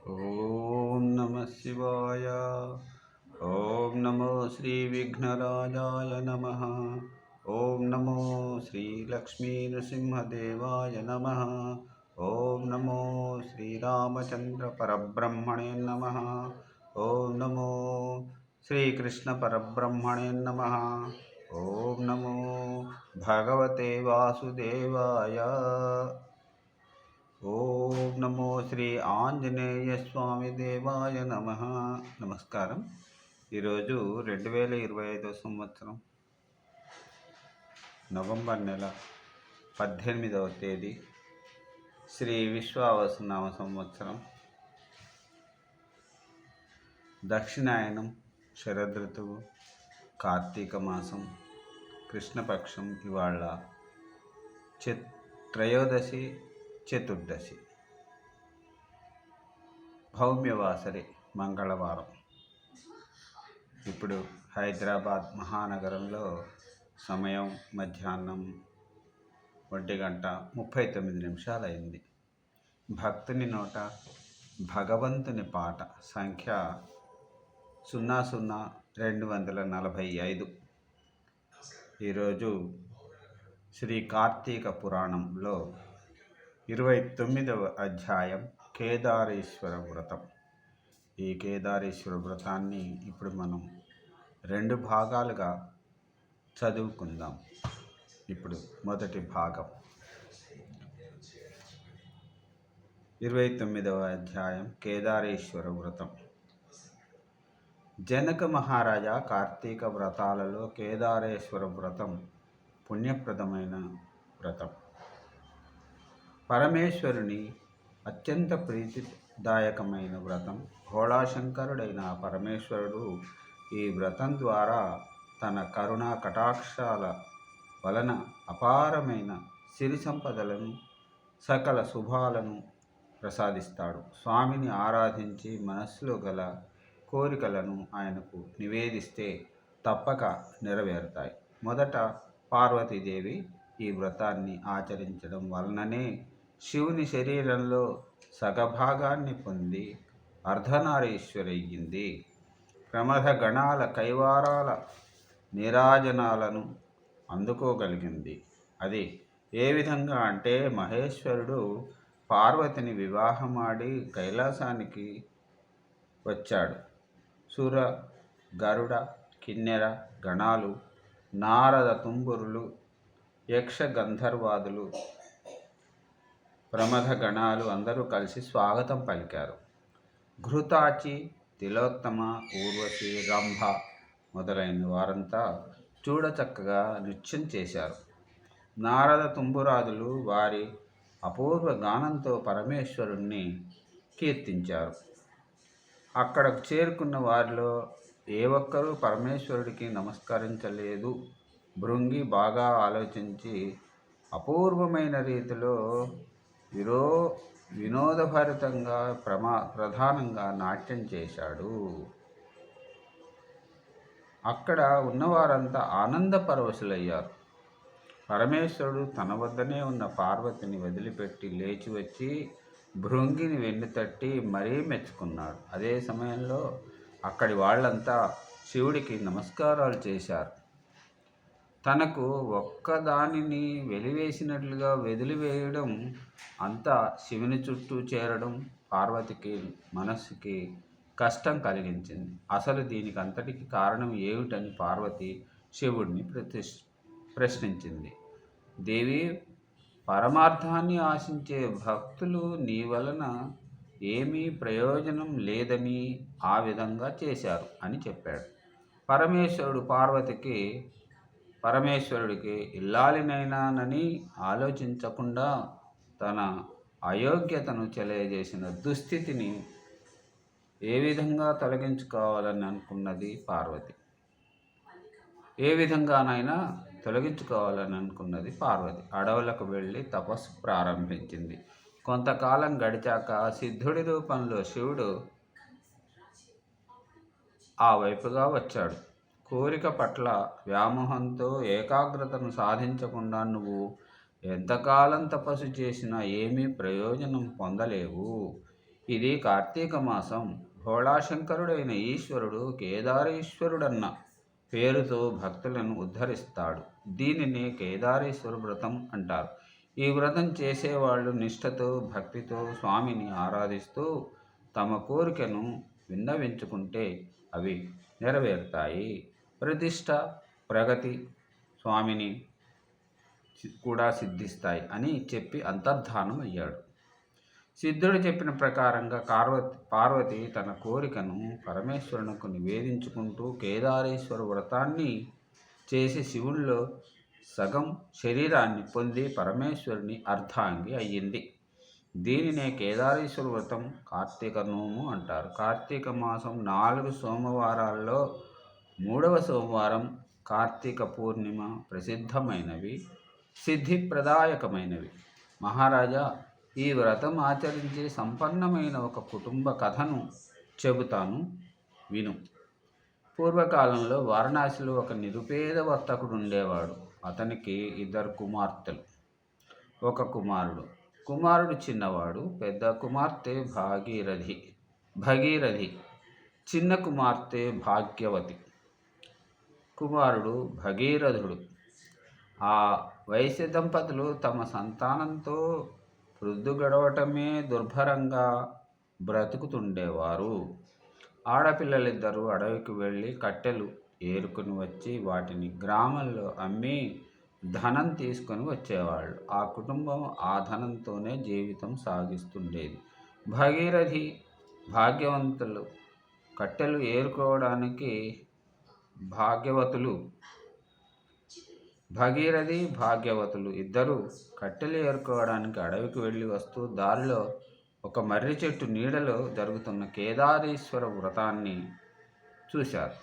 ఓం నమ శివాయ. ఓం నమో శ్రీ విఘ్నరాజాయ నమ. ఓం నమో శ్రీ లక్ష్మీ నృసింహదేవాయ నమ. ఓం నమో శ్రీరామచంద్ర పరబ్రహ్మణే నమ. ఓం నమో శ్రీకృష్ణ పరబ్రహ్మణే నమ. ఓం నమో భగవతే వాసుదేవాయ. ఓం నమో శ్రీ ఆంజనేయ స్వామి దేవాయ నమ. నమస్కారం. ఈరోజు 2025 సంవత్సరం నవంబర్ నెల 18వ తేదీ, శ్రీ విశ్వావసునామ సంవత్సరం, దక్షిణాయనం, శరదృతువు, కార్తీక మాసం, కృష్ణపక్షం. ఇవాళ త్రయోదశి, చతుర్దశి, భౌమ్యవాసరి, మంగళవారం. ఇప్పుడు హైదరాబాద్ మహానగరంలో సమయం మధ్యాహ్నం 1:39 అయింది. భక్తుని నోట భగవంతుని పాట సంఖ్య 00245. ఈరోజు శ్రీ కార్తీక పురాణంలో 29వ అధ్యాయం కేదారేశ్వర వ్రతం. ఈ కేదారేశ్వర వ్రతాన్ని ఇప్పుడు మనం 2 భాగాలుగా చదువుకుందాం. ఇప్పుడు మొదటి భాగం 29వ అధ్యాయం కేదారేశ్వర వ్రతం. జనక మహారాజా కార్తీక వ్రతాలలో కేదారేశ్వర వ్రతం పుణ్యప్రదమైన వ్రతం. పరమేశ్వరుని అత్యంత ప్రీతిదాయకమైన వ్రతం. భోళాశంకరుడైన పరమేశ్వరుడు ఈ వ్రతం ద్వారా తన కరుణా కటాక్షాల వలన అపారమైన సిరి సంపదలను, సకల శుభాలను ప్రసాదిస్తాడు. స్వామిని ఆరాధించి మనస్సులో గల కోరికలను ఆయనకు నివేదిస్తే తప్పక నెరవేరుతాయి. మొదట పార్వతీదేవి ఈ వ్రతాన్ని ఆచరించడం వలననే శివుని శరీరంలో సగభాగాన్ని పొంది అర్ధనారీశ్వరయ్యింది. ప్రమథ గణాల కైవారాల నీరాజనాలను అందుకోగలిగింది. అది ఏ విధంగా అంటే, మహేశ్వరుడు పార్వతిని వివాహమాడి కైలాసానికి వచ్చాడు. సుర, గరుడ, కిన్నెర గణాలు, నారద తుంబురులు, యక్ష గంధర్వాదులు, ప్రమథ గణాలు అందరూ కలిసి స్వాగతం పలికారు. ఘృతాచి, తిలోత్తమ, ఊర్వశి, రంభ మొదలైన వారంతా చూడచక్కగా నృత్యం చేశారు. నారద తుంబురాదులు వారి అపూర్వ గానంతో పరమేశ్వరుణ్ణి కీర్తించారు. అక్కడకు చేరుకున్న వారిలో ఏ ఒక్కరూ పరమేశ్వరుడికి నమస్కరించలేదు. భృంగి బాగా ఆలోచించి అపూర్వమైన రీతిలో వినోదభరితంగా ప్రధానంగా నాట్యం చేశాడు. అక్కడ ఉన్నవారంతా ఆనందపరవశులయ్యారు. పరమేశ్వరుడు తన వద్దనే ఉన్న పార్వతిని వదిలిపెట్టి లేచి వచ్చి భృంగిని వెన్నుతట్టి మరీ మెచ్చుకున్నాడు. అదే సమయంలో అక్కడి వాళ్ళంతా శివుడికి నమస్కారాలు చేశారు. తనకు ఒక్కదానిని వెలివేసినట్లుగా వదిలివేయడం, అంతా శివుని చుట్టూ చేరడం పార్వతికి మనస్సుకి కష్టం కలిగించింది. అసలు దీనికి అంతటికి కారణం ఏమిటని పార్వతి శివుడిని ప్రశ్నించింది. దేవి, పరమార్థాన్ని ఆశించే భక్తులు నీ వలన ఏమీ ప్రయోజనం లేదని ఆ విధంగా చేశారు అని చెప్పాడు. పరమేశ్వరుడికి ఇల్లాలినైనానని ఆలోచించకుండా తన అయోగ్యతను తెలియజేసిన దుస్థితిని ఏ విధంగా తొలగించుకోవాలని అనుకున్నది పార్వతి. అడవులకు వెళ్ళి తపస్సు ప్రారంభించింది. కొంతకాలం గడిచాక సిద్ధుడి రూపంలో శివుడు ఆ వైపుగా వచ్చాడు. కోరిక పట్ల వ్యామోహంతో ఏకాగ్రతను సాధించకుండా నువ్వు ఎంతకాలం తపస్సు చేసినా ఏమీ ప్రయోజనం పొందలేవు. ఇది కార్తీక మాసం. భోళాశంకరుడైన ఈశ్వరుడు కేదారేశ్వరుడన్న పేరుతో భక్తులను ఉద్ధరిస్తాడు. దీనిని కేదారేశ్వర వ్రతం అంటారు. ఈ వ్రతం చేసేవాళ్ళు నిష్ఠతో భక్తితో స్వామిని ఆరాధిస్తూ తమ కోరికను విన్నవించుకుంటే అవి నెరవేరుతాయి. ప్రతిష్ట, ప్రగతి స్వామిని కూడా సిద్ధిస్తాయి అని చెప్పి అంతర్ధానం అయ్యాడు. సిద్ధుడు చెప్పిన ప్రకారంగా పార్వతి తన కోరికను పరమేశ్వరునికి నివేదించుకుంటూ కేదారేశ్వర వ్రతాన్ని చేసి శివుల్లో సగం శరీరాన్ని పొంది పరమేశ్వరుని అర్ధాంగి అయ్యింది. దీనినే కేదారేశ్వర వ్రతం, కార్తీక నోము అంటారు. కార్తీక మాసం 4 సోమవారాల్లో 3వ సోమవారం కార్తీక పూర్ణిమ ప్రసిద్ధమైనవి, సిద్ధిప్రదాయకమైనవి. మహారాజా, ఈ వ్రతం ఆచరించే సంపన్నమైన ఒక కుటుంబ కథను చెబుతాను, విను. పూర్వకాలంలో వారణాసిలో ఒక నిరుపేద వర్తకుడు ఉండేవాడు. అతనికి 2 కుమార్తెలు, ఒక కుమారుడు. కుమారుడు చిన్నవాడు. పెద్ద కుమార్తె భగీరథి, చిన్న కుమార్తె భాగ్యవతి. కుమారుడు భగీరథుడు. ఆ వైశ్య దంపతులు తమ సంతానంతో వృద్ధు గడవటమే దుర్భరంగా బ్రతుకుతుండేవారు. ఆడపిల్లలిద్దరూ అడవికి వెళ్ళి కట్టెలు ఏరుకుని వచ్చి వాటిని గ్రామంలో అమ్మి ధనం తీసుకొని వచ్చేవాళ్ళు. ఆ కుటుంబం ఆ ధనంతోనే జీవితం సాగిస్తుండేది. భగీరథి భాగ్యవంతులు కట్టెలు ఏరుకోవడానికి భాగ్యవతులు ఇద్దరు కట్టెలు ఏరుకోవడానికి అడవికి వెళ్ళి వస్తూ దారిలో ఒక మర్రి చెట్టు నీడలో జరుగుతున్న కేదారేశ్వర వ్రతాన్ని చూశారు.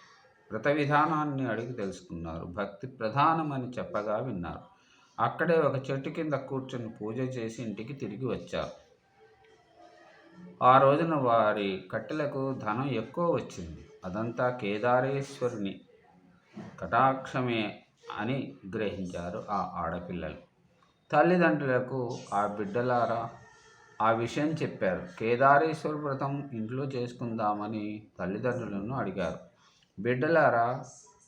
వ్రత విధానాన్ని అడిగి తెలుసుకున్నారు. భక్తి ప్రధానమని చెప్పగా విన్నారు. అక్కడే ఒక చెట్టు కింద కూర్చొని పూజ చేసి ఇంటికి తిరిగి వచ్చారు. ఆ రోజున వారి కట్టెలకు ధనం ఎక్కువ వచ్చింది. అదంతా కేదారేశ్వరుని కటాక్షమే అని గ్రహించారు ఆ ఆడపిల్లలు. తల్లిదండ్రులకు ఆ బిడ్డలారా ఆ విషయం చెప్పారు. కేదారేశ్వర వ్రతం ఇంట్లో చేసుకుందామని తల్లిదండ్రులను అడిగారు. బిడ్డలారా,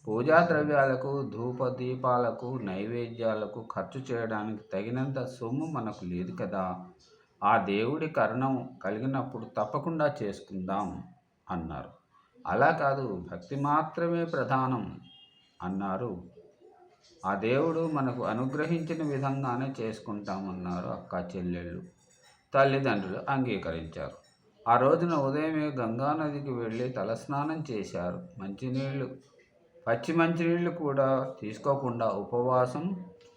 పూజా ద్రవ్యాలకు, ధూప దీపాలకు, నైవేద్యాలకు ఖర్చు చేయడానికి తగినంత సొమ్ము మనకు లేదు కదా. ఆ దేవుడి కరుణం కలిగినప్పుడు తప్పకుండా చేసుకుందాం అన్నారు. అలా కాదు, భక్తి మాత్రమే ప్రధానం అన్నారు. ఆ దేవుడు మనకు అనుగ్రహించిన విధంగానే చేసుకుంటామన్నారు అక్క చెల్లెళ్ళు. తల్లిదండ్రులు అంగీకరించారు. ఆ రోజున ఉదయమే గంగానదికి వెళ్ళి తలస్నానం చేశారు. పచ్చి మంచినీళ్ళు కూడా తీసుకోకుండా ఉపవాసం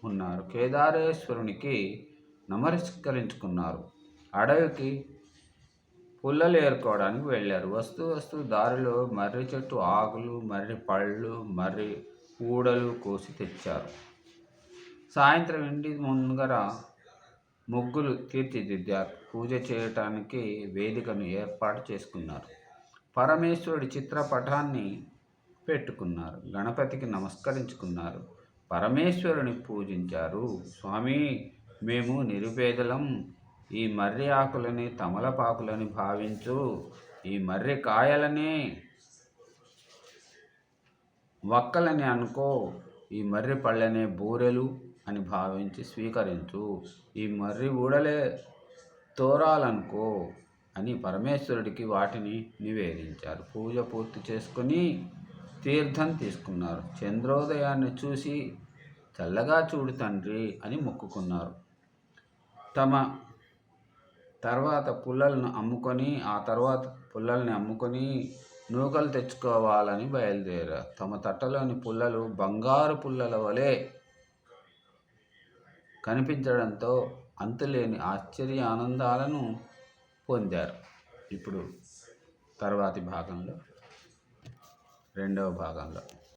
ఉన్నారు. కేదారేశ్వరునికి నమస్కరించుకున్నారు. అడవికి పుల్లలు ఏరుకోవడానికి వెళ్ళారు. వస్తూ దారిలో మర్రి చెట్టు ఆకులు, మర్రి పళ్ళు, మర్రి ఊడలు కోసి తెచ్చారు. సాయంత్రం ఇంటి ముందర ముగ్గులు తీర్చిదిద్దారు. పూజ చేయటానికి వేదికను ఏర్పాటు చేసుకున్నారు. పరమేశ్వరుడి చిత్రపటాన్ని పెట్టుకున్నారు. గణపతికి నమస్కరించుకున్నారు. పరమేశ్వరుని పూజించారు. స్వామి, మేము నిరుపేదలం. ఈ మర్రి ఆకులని తమలపాకులని భావించు. ఈ మర్రి కాయలని వక్కలని అనుకో. ఈ మర్రి పళ్ళనే బూరెలు అని భావించి స్వీకరించు. ఈ మర్రి ఊడలే తోరాలనుకో అని పరమేశ్వరుడికి వాటిని నివేదించారు. పూజ పూర్తి చేసుకుని తీర్థం తీసుకున్నారు. చంద్రోదయాన్ని చూసి చల్లగా చూడు తండ్రి అని మొక్కుకున్నారు. తర్వాత పుల్లల్ని అమ్ముకొని నూకలు తెచ్చుకోవాలని బయలుదేరారు. తమ తట్టలోని పుల్లలు బంగారు పుల్లల వలె కనిపించడంతో అంతులేని ఆశ్చర్య ఆనందాలను పొందారు. ఇప్పుడు తర్వాతి భాగంలో, 2వ భాగంలో